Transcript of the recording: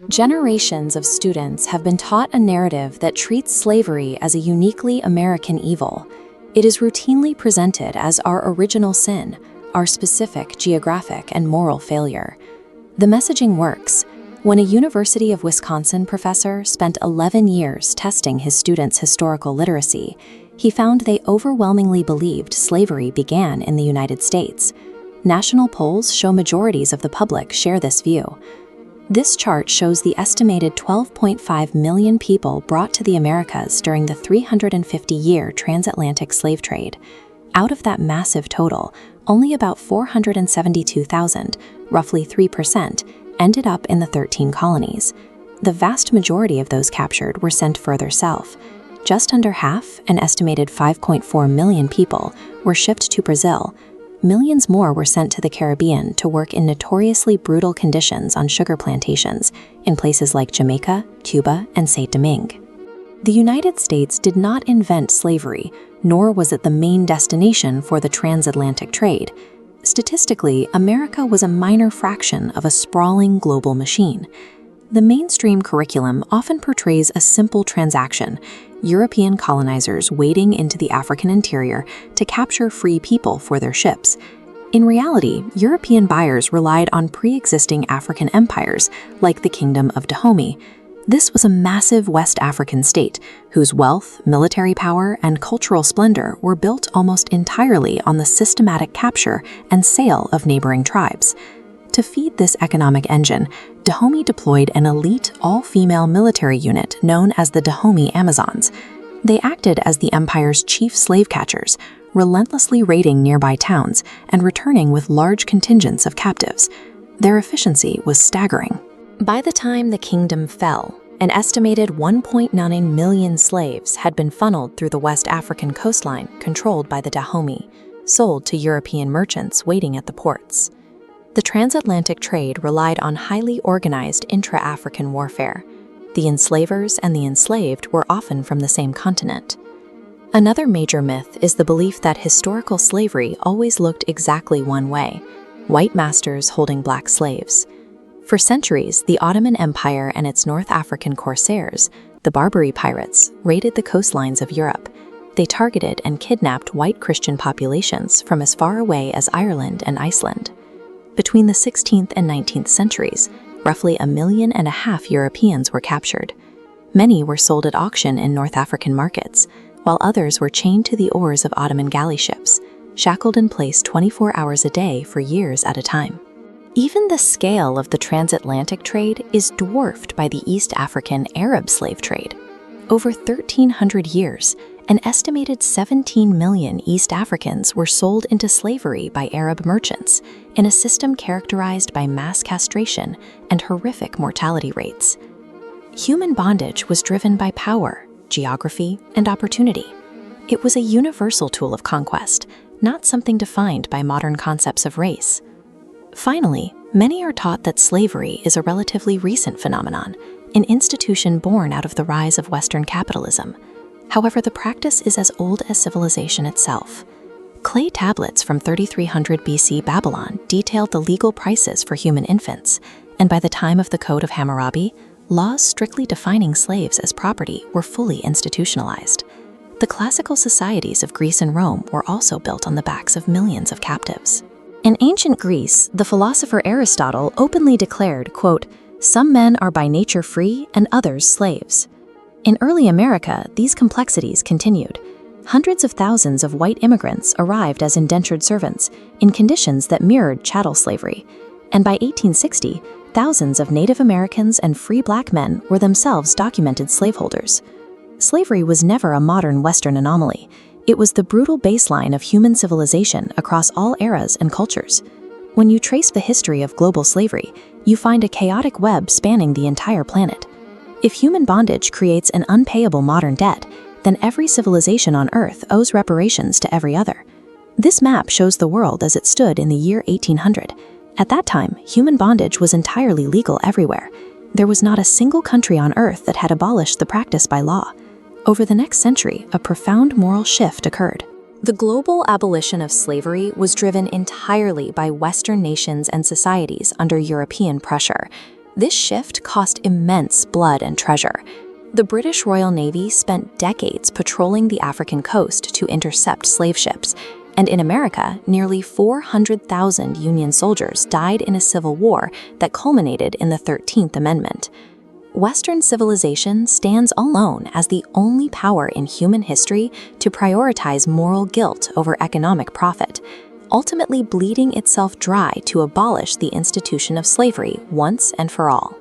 Generations of students have been taught a narrative that treats slavery as a uniquely American evil. It is routinely presented as our original sin, our specific geographic and moral failure. The messaging works. When a University of Wisconsin professor spent 11 years testing his students' historical literacy, he found they overwhelmingly believed slavery began in the United States. National polls show majorities of the public share this view. This chart shows the estimated 12.5 million people brought to the Americas during the 350-year transatlantic slave trade. Out of that massive total, only about 472,000, roughly 3%, ended up in the 13 colonies. The vast majority of those captured were sent further south. Just under half, an estimated 5.4 million people, were shipped to Brazil. Millions more were sent to the Caribbean to work in notoriously brutal conditions on sugar plantations in places like Jamaica, Cuba, and Saint Domingue. The United States did not invent slavery, nor was it the main destination for the transatlantic trade. Statistically, America was a minor fraction of a sprawling global machine. The mainstream curriculum often portrays a simple transaction: European colonizers wading into the African interior to capture free people for their ships. In reality, European buyers relied on pre-existing African empires, like the Kingdom of Dahomey. This was a massive West African state, whose wealth, military power, and cultural splendor were built almost entirely on the systematic capture and sale of neighboring tribes. To feed this economic engine, Dahomey deployed an elite all-female military unit known as the Dahomey Amazons. They acted as the empire's chief slave catchers, relentlessly raiding nearby towns and returning with large contingents of captives. Their efficiency was staggering. By the time the kingdom fell, an estimated 1.9 million slaves had been funneled through the West African coastline controlled by the Dahomey, sold to European merchants waiting at the ports. The transatlantic trade relied on highly organized intra-African warfare. The enslavers and the enslaved were often from the same continent. Another major myth is the belief that historical slavery always looked exactly one way: white masters holding black slaves. For centuries, the Ottoman Empire and its North African corsairs, the Barbary pirates, raided the coastlines of Europe. They targeted and kidnapped white Christian populations from as far away as Ireland and Iceland. Between the 16th and 19th centuries, roughly 1.5 million Europeans were captured. Many were sold at auction in North African markets, while others were chained to the oars of Ottoman galley ships, shackled in place 24 hours a day for years at a time. Even the scale of the transatlantic trade is dwarfed by the East African Arab slave trade. Over 1,300 years, an estimated 17 million East Africans were sold into slavery by Arab merchants in a system characterized by mass castration and horrific mortality rates. Human bondage was driven by power, geography, and opportunity. It was a universal tool of conquest, not something defined by modern concepts of race. Finally, many are taught that slavery is a relatively recent phenomenon, an institution born out of the rise of Western capitalism. However, the practice is as old as civilization itself. Clay tablets from 3300 BC Babylon detailed the legal prices for human infants, and by the time of the Code of Hammurabi, laws strictly defining slaves as property were fully institutionalized. The classical societies of Greece and Rome were also built on the backs of millions of captives. In ancient Greece, the philosopher Aristotle openly declared, quote, "Some men are by nature free and others slaves." In early America, these complexities continued. Hundreds of thousands of white immigrants arrived as indentured servants in conditions that mirrored chattel slavery. And by 1860, thousands of Native Americans and free black men were themselves documented slaveholders. Slavery was never a modern Western anomaly. It was the brutal baseline of human civilization across all eras and cultures. When you trace the history of global slavery, you find a chaotic web spanning the entire planet. If human bondage creates an unpayable modern debt, then every civilization on Earth owes reparations to every other. This map shows the world as it stood in the year 1800. At that time, human bondage was entirely legal everywhere. There was not a single country on Earth that had abolished the practice by law. Over the next century, a profound moral shift occurred. The global abolition of slavery was driven entirely by Western nations and societies under European pressure. This shift cost immense blood and treasure. The British Royal Navy spent decades patrolling the African coast to intercept slave ships, and in America, nearly 400,000 Union soldiers died in a civil war that culminated in the 13th Amendment. Western civilization stands alone as the only power in human history to prioritize moral guilt over economic profit, ultimately bleeding itself dry to abolish the institution of slavery once and for all.